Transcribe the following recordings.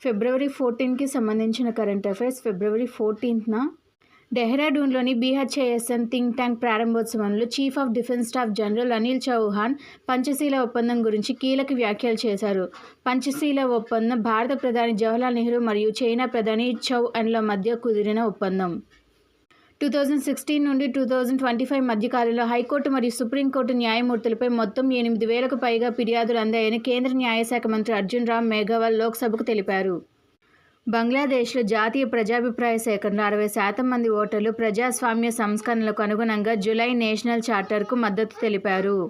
ఫిబ్రవరి 14కి సంబంధించిన current affairs. ఫిబ్రవరి 14న డెహ్రాడూన్లోని బీహెచ్ఏఎస్ఎం థింక్ ట్యాంక్ ప్రారంభోత్సవంలో chief of defence staff general Anil Chauhan Panchsheel ఒప్పందం గురించి కీలక వ్యాఖ్యలు చేశారు. పంచశీల ఒప్పందం భారత ప్రధాని జవహర్లాల్ నెహ్రూ మరియు చైనా ప్రధాని చౌ ఎన్ల మధ్య కుదిరిన ఒప్పందం. 2016 నుండి 2025 మధ్యకాలంలో హైకోర్టు మరియు సుప్రీంకోర్టు న్యాయమూర్తులపై మొత్తం 8,000కు పైగా ఫిర్యాదులు అందాయని కేంద్ర న్యాయశాఖ మంత్రి అర్జున్ రామ్ మేఘవాల్ లోక్సభకు తెలిపారు. బంగ్లాదేశ్లో జాతీయ ప్రజాభిప్రాయ సేకరణలో 60% మంది ఓటర్లు ప్రజాస్వామ్య సంస్కరణలకు అనుగుణంగా జూలై నేషనల్ చార్టర్కు మద్దతు తెలిపారు.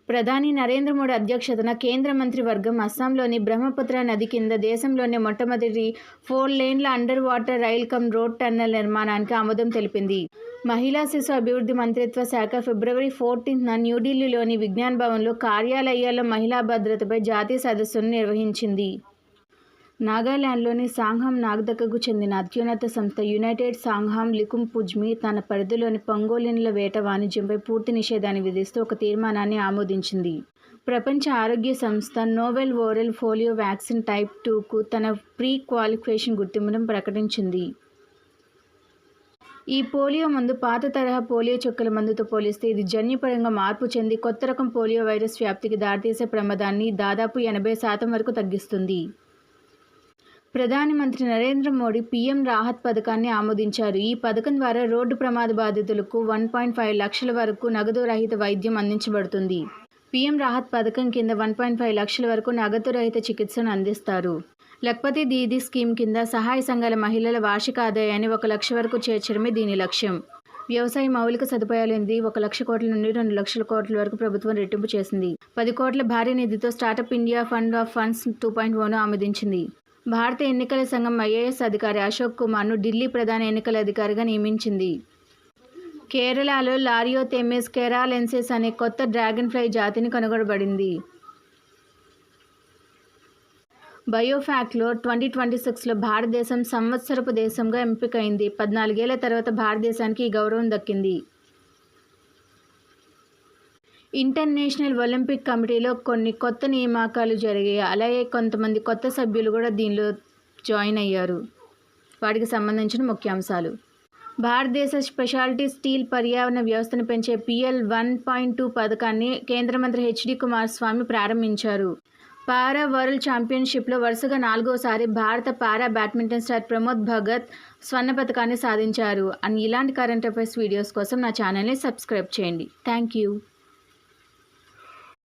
ప్రధాని నరేంద్ర మోడీ అధ్యక్షతన కేంద్ర మంత్రివర్గం అస్సాంలోని బ్రహ్మపుత్ర నది కింద దేశంలోని మొట్టమొదటి 4 లేన్ల underwater rail cum road tunnel నిర్మాణానికి ఆమోదం తెలిపింది. మహిళా శిశు అభివృద్ధి మంత్రిత్వ శాఖ ఫిబ్రవరి 14న న్యూఢిల్లీలోని విజ్ఞాన్ భవన్లో కార్యాలయాల్లో మహిళా భద్రతపై జాతీయ సదస్సును నిర్వహించింది. నాగాలాండ్లోని సాంగ్హామ్ నాగదకకు చెందిన అత్యున్నత సంస్థ యునైటెడ్ సాంగ్హామ్ లికుంపుజ్మి తన పరిధిలోని పంగోలిన్ల వేట వాణిజ్యంపై పూర్తి నిషేధాన్ని విధిస్తూ ఒక తీర్మానాన్ని ఆమోదించింది. ప్రపంచ ఆరోగ్య సంస్థ novel oral polio vaccine type 2కు తన ప్రీ క్వాలిఫికేషన్ గుర్తింపును ప్రకటించింది. ఈ పోలియో మందు పాత తరహా పోలియో చుక్కల మందుతో పోలిస్తే ఇది జన్యుపరంగా మార్పు చెంది కొత్త రకం పోలియో వైరస్ వ్యాప్తికి దారితీసే ప్రమాదాన్ని దాదాపు 80% వరకు తగ్గిస్తుంది. ప్రధాని మంత్రి నరేంద్ర మోడీ పీఎం రాహత్ పథకాన్ని ఆమోదించారు. ఈ పథకం ద్వారా రోడ్డు ప్రమాద బాధితులకు 1.5 లక్షల వరకు నగదు రహిత వైద్యం అందించబడుతుంది. పీఎం రాహత్ పథకం కింద 1.5 లక్షల వరకు నగదు రహిత చికిత్సను అందిస్తారు. లఖ్పతి దీదీ స్కీమ్ కింద సహాయ సంఘాల మహిళల వార్షిక ఆదాయాన్ని 1 లక్ష వరకు చేర్చడమే దీని లక్ష్యం. వ్యవసాయ మౌలిక సదుపాయాలు నిధి 1 లక్ష కోట్ల నుండి 2 లక్షల కోట్ల వరకు ప్రభుత్వం రెట్టింపు చేసింది. 10 కోట్ల భారీ నిధితో startup India fund of funds 2.0ను ఆమోదించింది. భారత ఎన్నికల సంఘం ఐఏఎస్ అధికారి అశోక్ కుమార్ను ఢిల్లీ ప్రధాన ఎన్నికల అధికారిగా నియమించింది. కేరళలో లారియోథెమిస్ కెరాలెన్సిస్ అనే కొత్త డ్రాగన్ ఫ్లై జాతిని కనుగొనబడింది. బయోఫాక్లో 2026లో భారతదేశం సంవత్సరపు దేశంగా ఎంపికైంది. 14 ఏళ్ల తర్వాత భారతదేశానికి ఈ గౌరవం దక్కింది. ఇంటర్నేషనల్ ఒలింపిక్ కమిటీలో కొన్ని కొత్త నియామకాలు జరిగాయి. అలాగే కొంతమంది కొత్త సభ్యులు కూడా దీనిలో జాయిన్ అయ్యారు. వాటికి సంబంధించిన ముఖ్యాంశాలు. భారతదేశ స్పెషాలిటీ స్టీల్ పర్యావరణ వ్యవస్థను పెంచే PL 1.2 పథకాన్ని కేంద్ర మంత్రి హెచ్డి కుమారస్వామి ప్రారంభించారు. పారా వరల్డ్ ఛాంపియన్షిప్లో వరుసగా 4వసారి భారత పారా బ్యాడ్మింటన్ స్టార్ ప్రమోద్ భగత్ స్వర్ణ పథకాన్ని సాధించారు. ఇలాంటి కరెంట్ అఫైర్స్ వీడియోస్ కోసం నా ఛానల్ని సబ్స్క్రైబ్ చేయండి. Thank you.